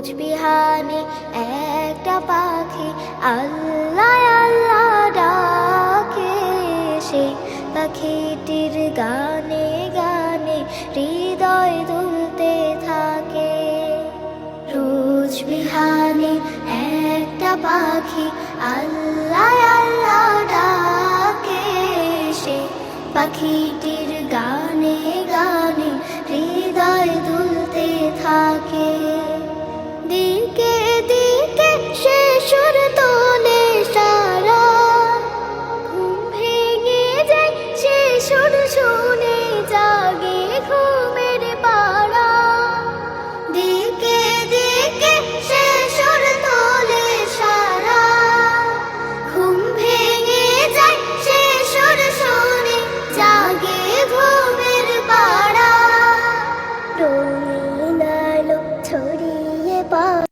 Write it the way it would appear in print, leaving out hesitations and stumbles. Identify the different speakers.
Speaker 1: রোজ বিহানে একটা পাখি আল্লাহ আল্লাহ ডাকে, সে পাখিটির গানে গানে হৃদয় দুলতে থাকে। রোজ বিহানে একটা পাখি আল্লাহ আল্লাহ ডাকে, সে পাখিটির গানে গানে হৃদয় দুলতে থাকে। দিকে দিকে সে সুর তোলে সারা, ঘুম ভেঙে যায় সে সুর শুনে জাগে ঘুমের পাড়া। দিকে দিকে সে সুর তোলে সারা, ঘুম ভেঙে যায় সে সুর শুনে জাগে ঘুমের পাড়া। রঙিন আলো ছড়িয়ে